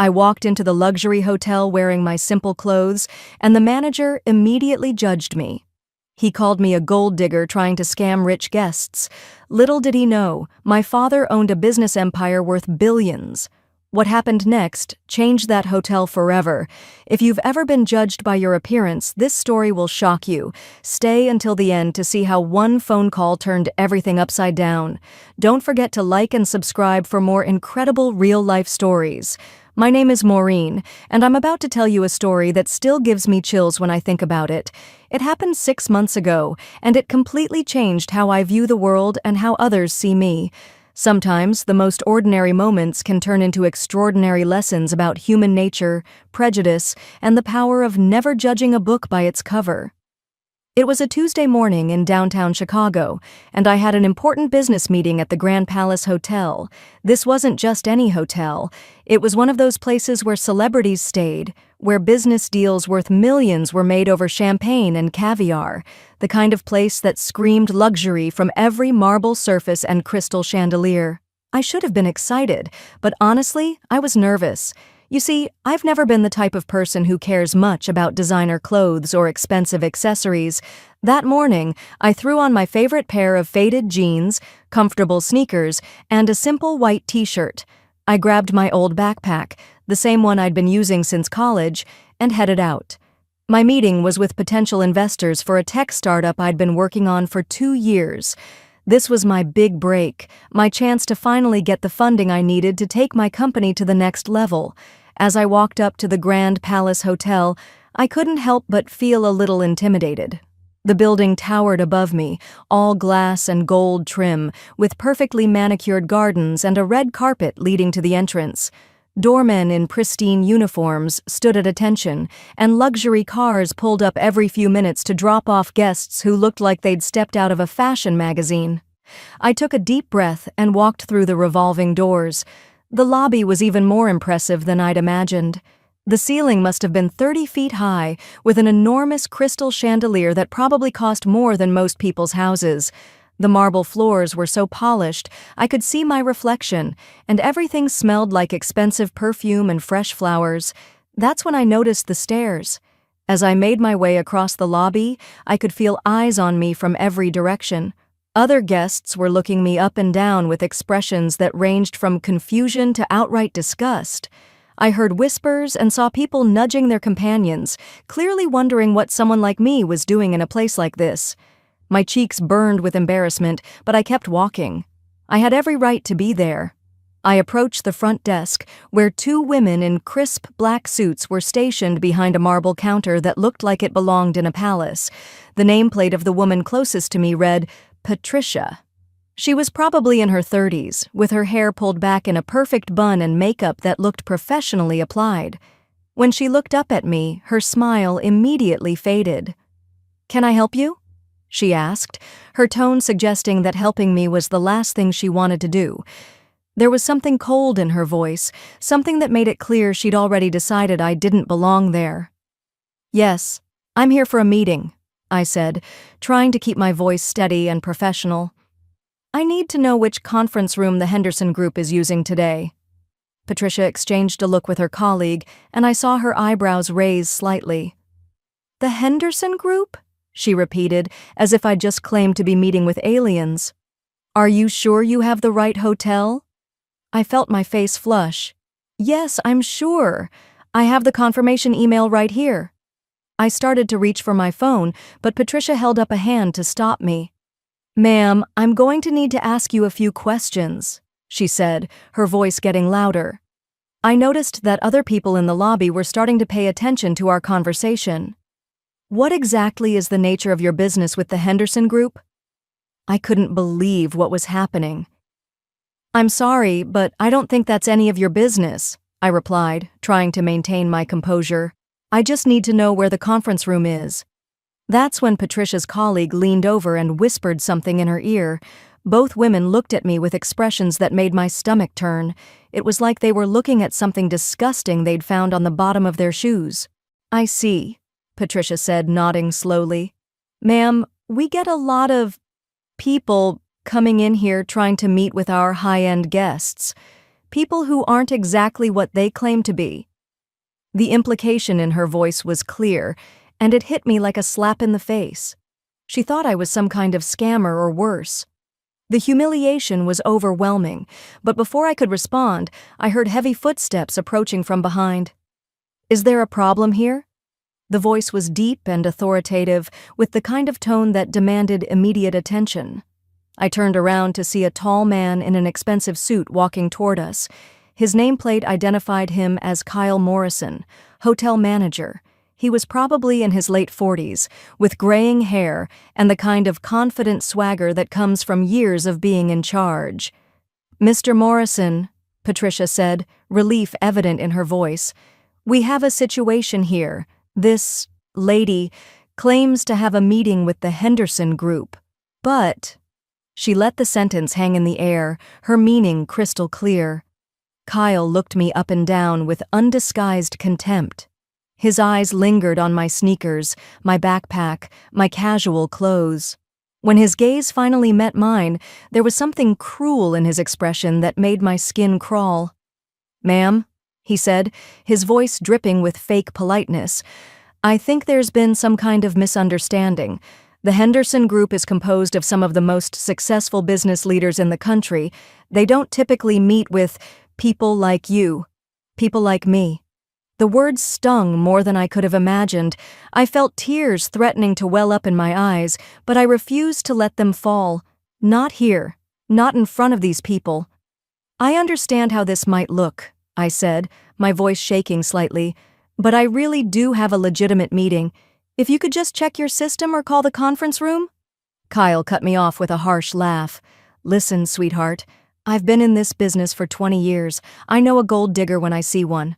I walked into the luxury hotel wearing my simple clothes, and the manager immediately judged me. He called me a gold digger trying to scam rich guests. Little did he know, my father owned a business empire worth billions. What happened next changed that hotel forever. If you've ever been judged by your appearance, this story will shock you. Stay until the end to see how one phone call turned everything upside down. Don't forget to like and subscribe for more incredible real-life stories. My name is Maureen, and I'm about to tell you a story that still gives me chills when I think about it. It happened 6 months ago, and it completely changed how I view the world and how others see me. Sometimes, the most ordinary moments can turn into extraordinary lessons about human nature, prejudice, and the power of never judging a book by its cover. It was a Tuesday morning in downtown Chicago, and I had an important business meeting at the Grand Palace Hotel. This wasn't just any hotel. It was one of those places where celebrities stayed, where business deals worth millions were made over champagne and caviar, the kind of place that screamed luxury from every marble surface and crystal chandelier. I should have been excited, but honestly, I was nervous. You see, I've never been the type of person who cares much about designer clothes or expensive accessories. That morning, I threw on my favorite pair of faded jeans, comfortable sneakers, and a simple white t-shirt. I grabbed my old backpack, the same one I'd been using since college, and headed out. My meeting was with potential investors for a tech startup I'd been working on for 2 years. This was my big break, my chance to finally get the funding I needed to take my company to the next level. As I walked up to the Grand Palace Hotel, I couldn't help but feel a little intimidated. The building towered above me, all glass and gold trim, with perfectly manicured gardens and a red carpet leading to the entrance. Doormen in pristine uniforms stood at attention, and luxury cars pulled up every few minutes to drop off guests who looked like they'd stepped out of a fashion magazine. I took a deep breath and walked through the revolving doors. The lobby was even more impressive than I'd imagined. The ceiling must have been 30 feet high, with an enormous crystal chandelier that probably cost more than most people's houses. The marble floors were so polished, I could see my reflection, and everything smelled like expensive perfume and fresh flowers. That's when I noticed the stairs. As I made my way across the lobby, I could feel eyes on me from every direction. Other guests were looking me up and down with expressions that ranged from confusion to outright disgust. I heard whispers and saw people nudging their companions, clearly wondering what someone like me was doing in a place like this. My cheeks burned with embarrassment, but I kept walking. I had every right to be there. I approached the front desk, where 2 women in crisp black suits were stationed behind a marble counter that looked like it belonged in a palace. The nameplate of the woman closest to me read, Patricia. She was probably in her 30s, with her hair pulled back in a perfect bun and makeup that looked professionally applied. When she looked up at me, her smile immediately faded. "Can I help you?" she asked, her tone suggesting that helping me was the last thing she wanted to do. There was something cold in her voice, something that made it clear she'd already decided I didn't belong there. "Yes, I'm here for a meeting," I said, trying to keep my voice steady and professional. "I need to know which conference room the Henderson Group is using today." Patricia exchanged a look with her colleague, and I saw her eyebrows raise slightly. "The Henderson Group?" she repeated, as if I'd just claimed to be meeting with aliens. "Are you sure you have the right hotel?" I felt my face flush. "Yes, I'm sure. I have the confirmation email right here." I started to reach for my phone, but Patricia held up a hand to stop me. "Ma'am, I'm going to need to ask you a few questions," she said, her voice getting louder. I noticed that other people in the lobby were starting to pay attention to our conversation. "What exactly is the nature of your business with the Henderson Group?" I couldn't believe what was happening. "I'm sorry, but I don't think that's any of your business," I replied, trying to maintain my composure. "I just need to know where the conference room is." That's when Patricia's colleague leaned over and whispered something in her ear. Both women looked at me with expressions that made my stomach turn. It was like they were looking at something disgusting they'd found on the bottom of their shoes. "I see," Patricia said, nodding slowly. "Ma'am, we get a lot of people coming in here trying to meet with our high-end guests. People who aren't exactly what they claim to be. The implication in her voice was clear, and it hit me like a slap in the face. She thought I was some kind of scammer or worse. The humiliation was overwhelming, but before I could respond, I heard heavy footsteps approaching from behind. "Is there a problem here?" The voice was deep and authoritative, with the kind of tone that demanded immediate attention. I turned around to see a tall man in an expensive suit walking toward us. His nameplate identified him as Kyle Morrison, hotel manager. He was probably in his late 40s, with graying hair and the kind of confident swagger that comes from years of being in charge. "Mr. Morrison," Patricia said, relief evident in her voice, "we have a situation here. This lady claims to have a meeting with the Henderson Group, but—" She let the sentence hang in the air, her meaning crystal clear. Kyle looked me up and down with undisguised contempt. His eyes lingered on my sneakers, my backpack, my casual clothes. When his gaze finally met mine, there was something cruel in his expression that made my skin crawl. "Ma'am," he said, his voice dripping with fake politeness, "I think there's been some kind of misunderstanding. The Henderson Group is composed of some of the most successful business leaders in the country. They don't typically meet with people like you, people like me." The words stung more than I could have imagined. I felt tears threatening to well up in my eyes, but I refused to let them fall. Not here, not in front of these people. "I understand how this might look," I said, my voice shaking slightly, "but I really do have a legitimate meeting. If you could just check your system or call the conference room?" Kyle cut me off with a harsh laugh. "Listen, sweetheart, I've been in this business for 20 years. I know a gold digger when I see one."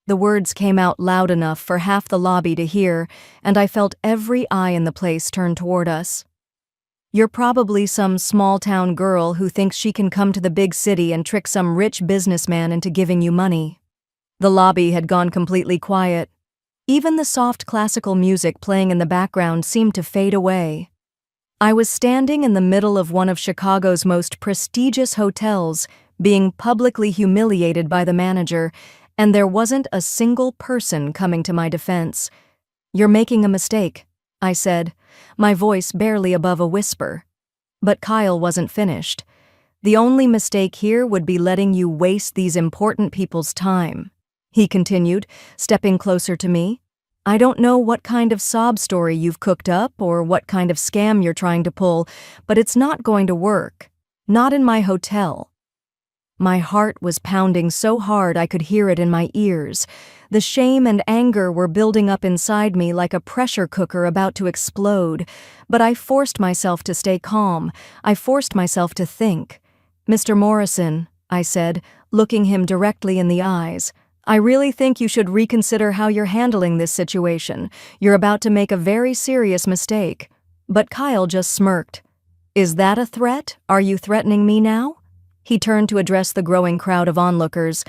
The words came out loud enough for half the lobby to hear, and I felt every eye in the place turn toward us. "You're probably some small-town girl who thinks she can come to the big city and trick some rich businessman into giving you money." The lobby had gone completely quiet. Even the soft classical music playing in the background seemed to fade away. I was standing in the middle of one of Chicago's most prestigious hotels, being publicly humiliated by the manager, and there wasn't a single person coming to my defense. "You're making a mistake," I said, my voice barely above a whisper. But Kyle wasn't finished. "The only mistake here would be letting you waste these important people's time," he continued, stepping closer to me. "I don't know what kind of sob story you've cooked up or what kind of scam you're trying to pull, but it's not going to work. Not in my hotel." My heart was pounding so hard I could hear it in my ears. The shame and anger were building up inside me like a pressure cooker about to explode, but I forced myself to stay calm. I forced myself to think. "Mr. Morrison," I said, looking him directly in the eyes, "I really think you should reconsider how you're handling this situation. You're about to make a very serious mistake." But Kyle just smirked. "Is that a threat? Are you threatening me now?" He turned to address the growing crowd of onlookers.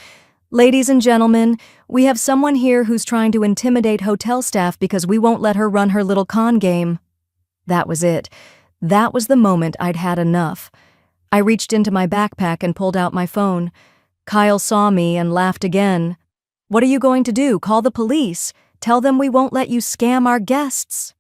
"Ladies and gentlemen, we have someone here who's trying to intimidate hotel staff because we won't let her run her little con game." That was it. That was the moment I'd had enough. I reached into my backpack and pulled out my phone. Kyle saw me and laughed again. "What are you going to do? Call the police? Tell them we won't let you scam our guests?"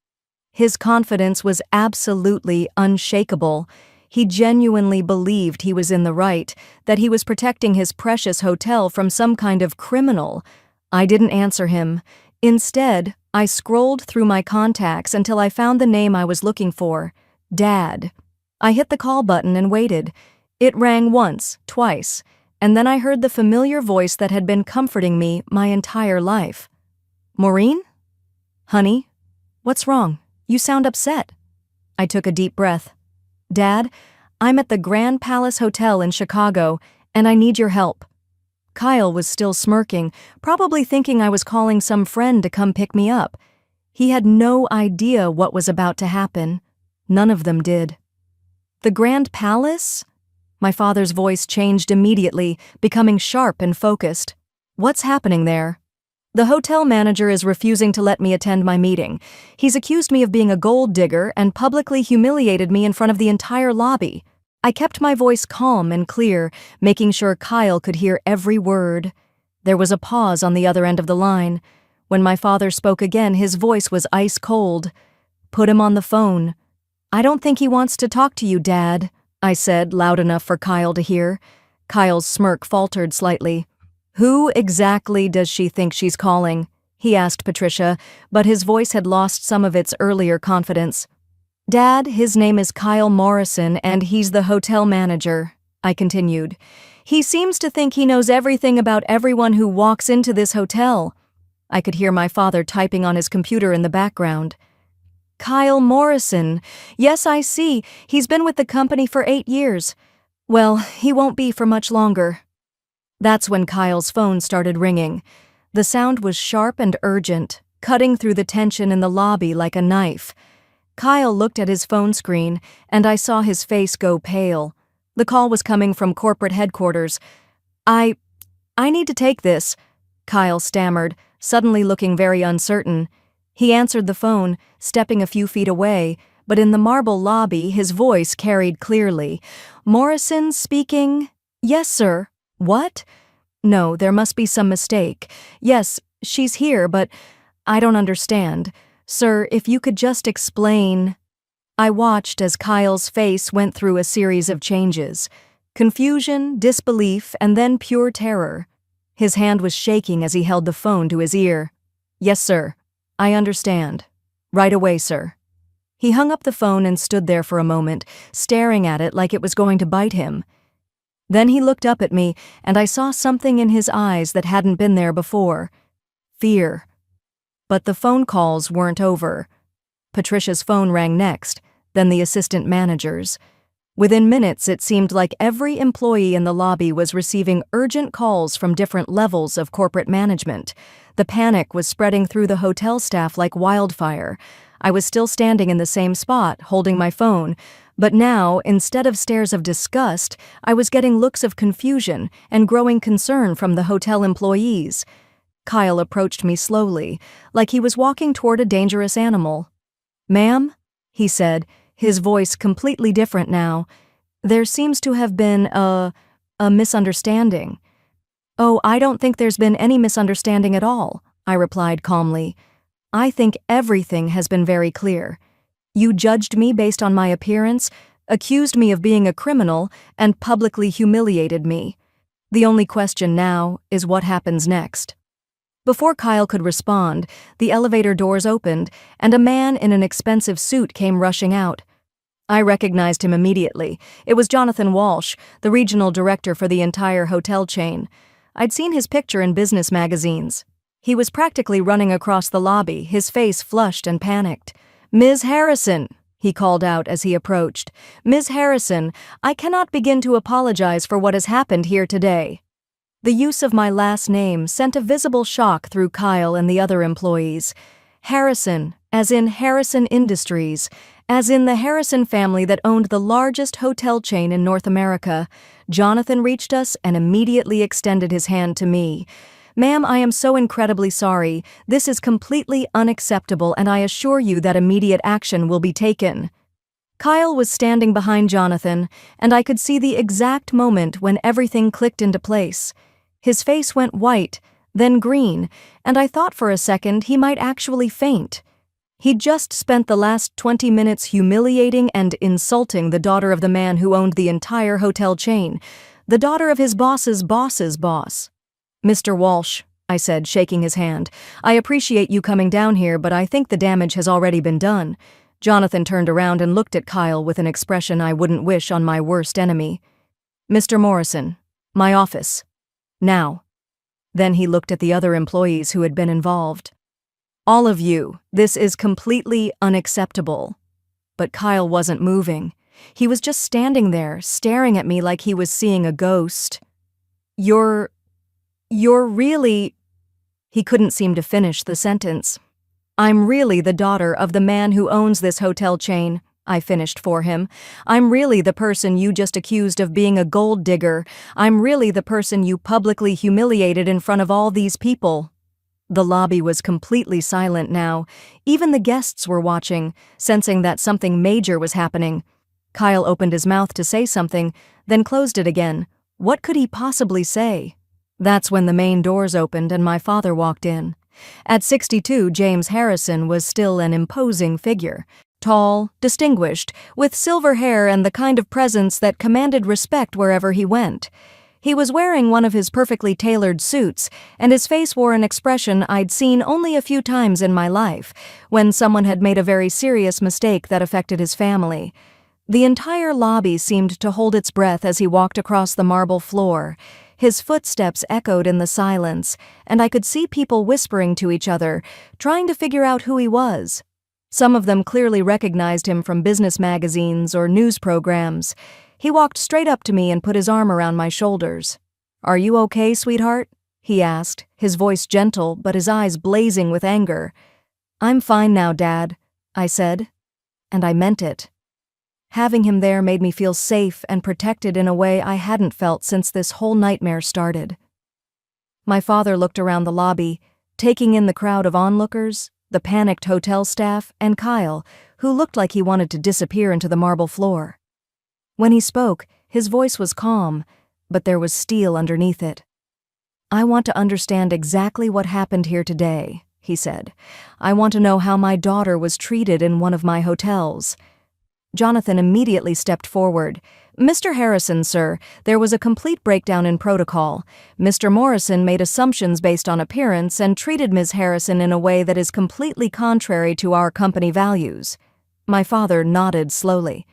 His confidence was absolutely unshakable. He genuinely believed he was in the right, that he was protecting his precious hotel from some kind of criminal. I didn't answer him. Instead, I scrolled through my contacts until I found the name I was looking for, Dad. I hit the call button and waited. It rang once, twice, and then I heard the familiar voice that had been comforting me my entire life. "Maureen? Honey, what's wrong? You sound upset." I took a deep breath. "Dad, I'm at the Grand Palace Hotel in Chicago, and I need your help." Kyle was still smirking, probably thinking I was calling some friend to come pick me up. He had no idea what was about to happen. None of them did. "The Grand Palace?" My father's voice changed immediately, becoming sharp and focused. "What's happening there?" "The hotel manager is refusing to let me attend my meeting. He's accused me of being a gold digger and publicly humiliated me in front of the entire lobby." I kept my voice calm and clear, making sure Kyle could hear every word. There was a pause on the other end of the line. When my father spoke again, his voice was ice cold. "Put him on the phone." "I don't think he wants to talk to you, Dad," I said, loud enough for Kyle to hear. Kyle's smirk faltered slightly. "Who exactly does she think she's calling?" he asked Patricia, but his voice had lost some of its earlier confidence. "Dad, his name is Kyle Morrison, and he's the hotel manager," I continued. "He seems to think he knows everything about everyone who walks into this hotel." I could hear my father typing on his computer in the background. "Kyle Morrison. Yes, I see. He's been with the company for 8 years. Well, he won't be for much longer." That's when Kyle's phone started ringing. The sound was sharp and urgent, cutting through the tension in the lobby like a knife. Kyle looked at his phone screen, and I saw his face go pale. The call was coming from corporate headquarters. I need to take this," Kyle stammered, suddenly looking very uncertain. He answered the phone, stepping a few feet away, but in the marble lobby his voice carried clearly. "Morrison speaking?" "Yes, sir." "What?" "No, there must be some mistake. Yes, she's here, but I don't understand. Sir, if you could just explain." I watched as Kyle's face went through a series of changes. Confusion, disbelief, and then pure terror. His hand was shaking as he held the phone to his ear. "Yes, sir. I understand. Right away, sir." He hung up the phone and stood there for a moment, staring at it like it was going to bite him. Then he looked up at me, and I saw something in his eyes that hadn't been there before. Fear. But the phone calls weren't over. Patricia's phone rang next, then the assistant manager's. Within minutes, it seemed like every employee in the lobby was receiving urgent calls from different levels of corporate management. The panic was spreading through the hotel staff like wildfire. I was still standing in the same spot, holding my phone, but now, instead of stares of disgust, I was getting looks of confusion and growing concern from the hotel employees. Kyle approached me slowly, like he was walking toward a dangerous animal. "Ma'am?" he said, his voice completely different now. "There seems to have been a misunderstanding." "Oh, I don't think there's been any misunderstanding at all," I replied calmly. "I think everything has been very clear. You judged me based on my appearance, accused me of being a criminal, and publicly humiliated me. The only question now is what happens next." Before Kyle could respond, the elevator doors opened, and a man in an expensive suit came rushing out. I recognized him immediately. It was Jonathan Walsh, the regional director for the entire hotel chain. I'd seen his picture in business magazines. He was practically running across the lobby, his face flushed and panicked. "Ms. Harrison," he called out as he approached. "Ms. Harrison, I cannot begin to apologize for what has happened here today." The use of my last name sent a visible shock through Kyle and the other employees. Harrison, as in Harrison Industries, as in the Harrison family that owned the largest hotel chain in North America. Jonathan reached us and immediately extended his hand to me. "Ma'am, I am so incredibly sorry. This is completely unacceptable, and I assure you that immediate action will be taken." Kyle was standing behind Jonathan, and I could see the exact moment when everything clicked into place. His face went white, then green, and I thought for a second he might actually faint. He'd just spent the last 20 minutes humiliating and insulting the daughter of the man who owned the entire hotel chain, the daughter of his boss's boss's boss. "Mr. Walsh," I said, shaking his hand, "I appreciate you coming down here, but I think the damage has already been done." Jonathan turned around and looked at Kyle with an expression I wouldn't wish on my worst enemy. "Mr. Morrison, my office. Now." Then he looked at the other employees who had been involved. "All of you, this is completely unacceptable." But Kyle wasn't moving. He was just standing there, staring at me like he was seeing a ghost. You're really..." He couldn't seem to finish the sentence. "I'm really the daughter of the man who owns this hotel chain," I finished for him. "I'm really the person you just accused of being a gold digger. I'm really the person you publicly humiliated in front of all these people." The lobby was completely silent now. Even the guests were watching, sensing that something major was happening. Kyle opened his mouth to say something, then closed it again. What could he possibly say? That's when the main doors opened and my father walked in. At 62, James Harrison was still an imposing figure. Tall, distinguished, with silver hair and the kind of presence that commanded respect wherever he went. He was wearing one of his perfectly tailored suits, and his face wore an expression I'd seen only a few times in my life, when someone had made a very serious mistake that affected his family. The entire lobby seemed to hold its breath as he walked across the marble floor. His footsteps echoed in the silence, and I could see people whispering to each other, trying to figure out who he was. Some of them clearly recognized him from business magazines or news programs. He walked straight up to me and put his arm around my shoulders. "Are you okay, sweetheart?" he asked, his voice gentle but his eyes blazing with anger. "I'm fine now, Dad," I said, and I meant it. Having him there made me feel safe and protected in a way I hadn't felt since this whole nightmare started. My father looked around the lobby, taking in the crowd of onlookers, the panicked hotel staff, and Kyle, who looked like he wanted to disappear into the marble floor. When he spoke, his voice was calm, but there was steel underneath it. "I want to understand exactly what happened here today," he said. "I want to know how my daughter was treated in one of my hotels." Jonathan immediately stepped forward. "Mr. Harrison, sir, there was a complete breakdown in protocol. Mr. Morrison made assumptions based on appearance and treated Ms. Harrison in a way that is completely contrary to our company values." My father nodded slowly.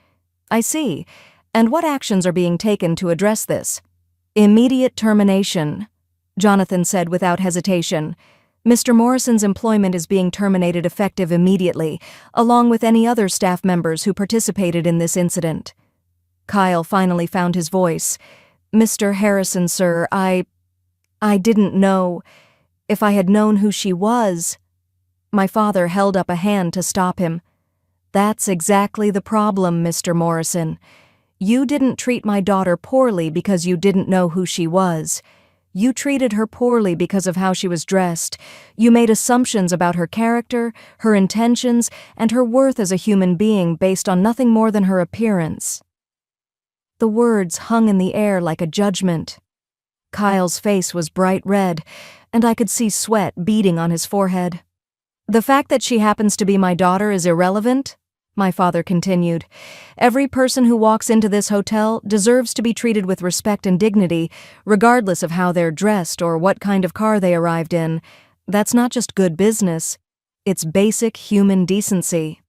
"I see. And what actions are being taken to address this?" "Immediate termination," Jonathan said without hesitation. "Mr. Morrison's employment is being terminated effective immediately, along with any other staff members who participated in this incident." Kyle finally found his voice. "Mr. Harrison, sir, I didn't know. If I had known who she was—" My father held up a hand to stop him. "That's exactly the problem, Mr. Morrison. You didn't treat my daughter poorly because you didn't know who she was. You treated her poorly because of how she was dressed. You made assumptions about her character, her intentions, and her worth as a human being based on nothing more than her appearance." The words hung in the air like a judgment. Kyle's face was bright red, and I could see sweat beading on his forehead. "The fact that she happens to be my daughter is irrelevant," my father continued. "Every person who walks into this hotel deserves to be treated with respect and dignity, regardless of how they're dressed or what kind of car they arrived in. That's not just good business. It's basic human decency."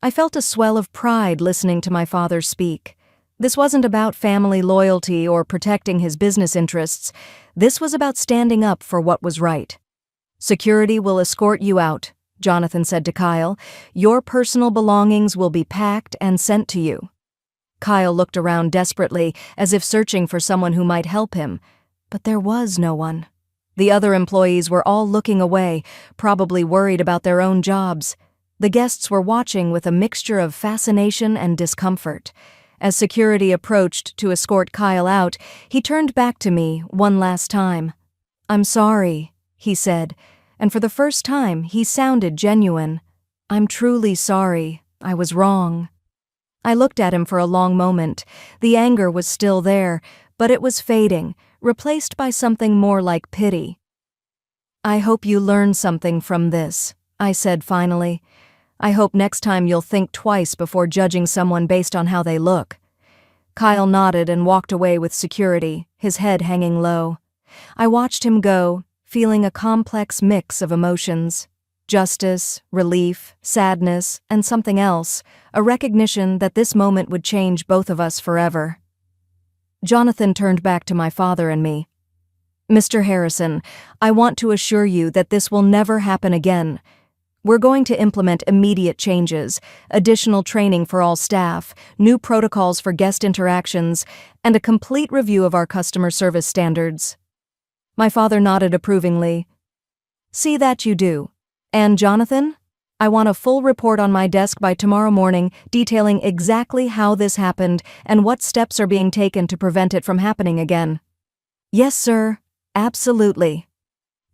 I felt a swell of pride listening to my father speak. This wasn't about family loyalty or protecting his business interests. This was about standing up for what was right. "Security will escort you out," Jonathan said to Kyle. "Your personal belongings will be packed and sent to you." Kyle looked around desperately, as if searching for someone who might help him, but there was no one. The other employees were all looking away, probably worried about their own jobs. The guests were watching with a mixture of fascination and discomfort. As security approached to escort Kyle out, he turned back to me one last time. "I'm sorry," he said, and for the first time he sounded genuine. "I'm truly sorry. I was wrong." I looked at him for a long moment. The anger was still there, but it was fading, replaced by something more like pity. "I hope you learned something from this," I said finally. "I hope next time you'll think twice before judging someone based on how they look." Kyle nodded and walked away with security, his head hanging low. I watched him go, feeling a complex mix of emotions. Justice, relief, sadness, and something else, a recognition that this moment would change both of us forever. Jonathan turned back to my father and me. "Mr. Harrison, I want to assure you that this will never happen again. We're going to implement immediate changes, additional training for all staff, new protocols for guest interactions, and a complete review of our customer service standards." My father nodded approvingly. "See that you do. And Jonathan, I want a full report on my desk by tomorrow morning detailing exactly how this happened and what steps are being taken to prevent it from happening again." "Yes, sir. Absolutely."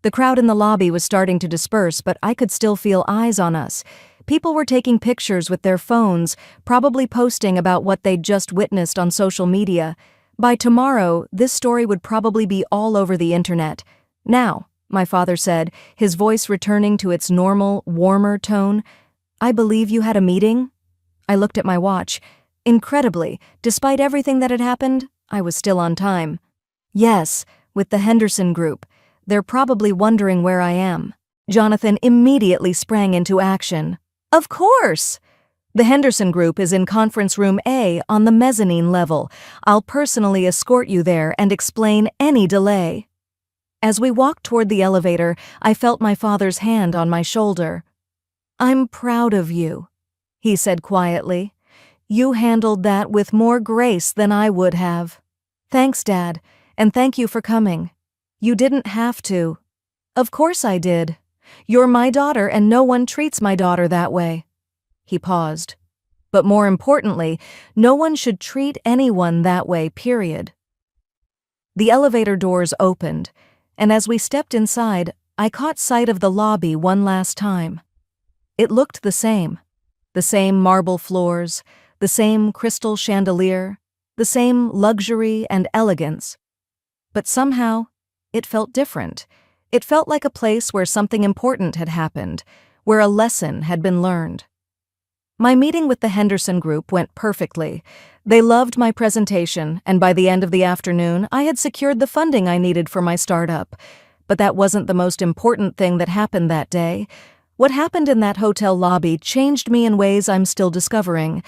The crowd in the lobby was starting to disperse, but I could still feel eyes on us. People were taking pictures with their phones, probably posting about what they'd just witnessed on social media. By tomorrow, this story would probably be all over the internet. Now, my father said, his voice returning to its normal, warmer tone, I believe you had a meeting? I looked at my watch. Incredibly, despite everything that had happened, I was still on time. Yes, with the Henderson Group. They're probably wondering where I am. Jonathan immediately sprang into action. Of course! The Henderson Group is in Conference Room A on the mezzanine level. I'll personally escort you there and explain any delay. As we walked toward the elevator, I felt my father's hand on my shoulder. I'm proud of you, he said quietly. You handled that with more grace than I would have. Thanks, Dad, and thank you for coming. You didn't have to. Of course I did. You're my daughter and no one treats my daughter that way. He paused. But more importantly, no one should treat anyone that way, period. The elevator doors opened, and as we stepped inside, I caught sight of the lobby one last time. It looked the same marble floors, the same crystal chandelier, the same luxury and elegance. But somehow, it felt different. It felt like a place where something important had happened, where a lesson had been learned. My meeting with the Henderson Group went perfectly. They loved my presentation, and by the end of the afternoon, I had secured the funding I needed for my startup. But that wasn't the most important thing that happened that day. What happened in that hotel lobby changed me in ways I'm still discovering.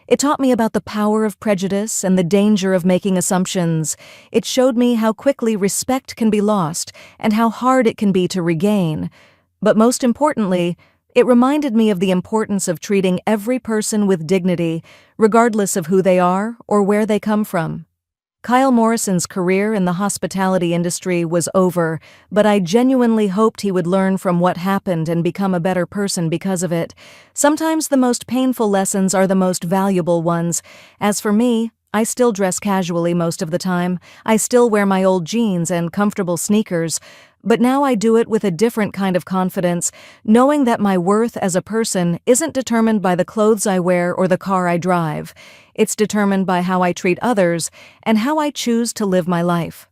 It taught me about the power of prejudice and the danger of making assumptions. It showed me how quickly respect can be lost and how hard it can be to regain. But most importantly, it reminded me of the importance of treating every person with dignity, regardless of who they are or where they come from. Kyle Morrison's career in the hospitality industry was over, but I genuinely hoped he would learn from what happened and become a better person because of it. Sometimes the most painful lessons are the most valuable ones. As for me, I still dress casually most of the time. I still wear my old jeans and comfortable sneakers. But now I do it with a different kind of confidence, knowing that my worth as a person isn't determined by the clothes I wear or the car I drive. It's determined by how I treat others and how I choose to live my life.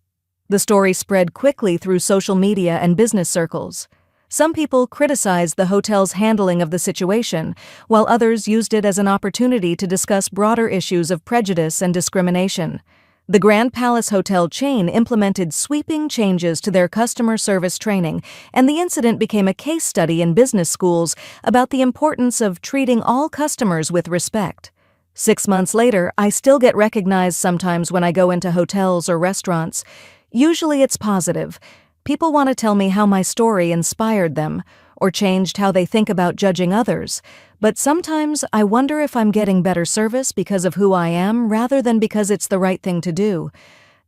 The story spread quickly through social media and business circles. Some people criticized the hotel's handling of the situation, while others used it as an opportunity to discuss broader issues of prejudice and discrimination. The Grand Palace Hotel chain implemented sweeping changes to their customer service training, and the incident became a case study in business schools about the importance of treating all customers with respect. 6 months later, I still get recognized sometimes when I go into hotels or restaurants. Usually it's positive. People want to tell me how my story inspired them, or changed how they think about judging others. But sometimes I wonder if I'm getting better service because of who I am rather than because it's the right thing to do.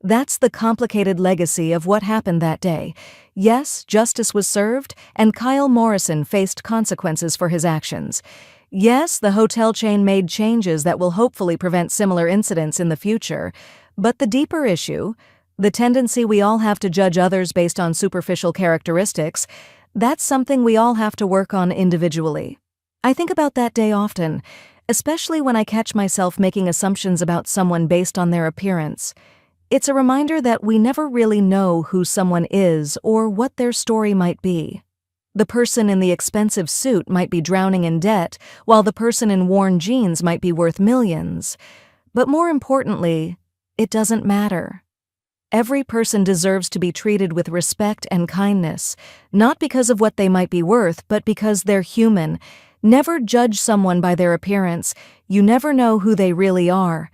That's the complicated legacy of what happened that day. Yes, justice was served, and Kyle Morrison faced consequences for his actions. Yes, the hotel chain made changes that will hopefully prevent similar incidents in the future. But the deeper issue, the tendency we all have to judge others based on superficial characteristics, that's something we all have to work on individually. I think about that day often, especially when I catch myself making assumptions about someone based on their appearance. It's a reminder that we never really know who someone is or what their story might be. The person in the expensive suit might be drowning in debt, while the person in worn jeans might be worth millions. But more importantly, it doesn't matter. Every person deserves to be treated with respect and kindness, not because of what they might be worth, but because they're human. Never judge someone by their appearance. You never know who they really are.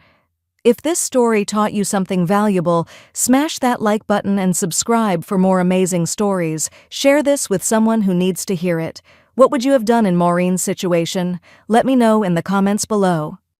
If this story taught you something valuable, smash that like button and subscribe for more amazing stories. Share this with someone who needs to hear it. What would you have done in Maureen's situation? Let me know in the comments below.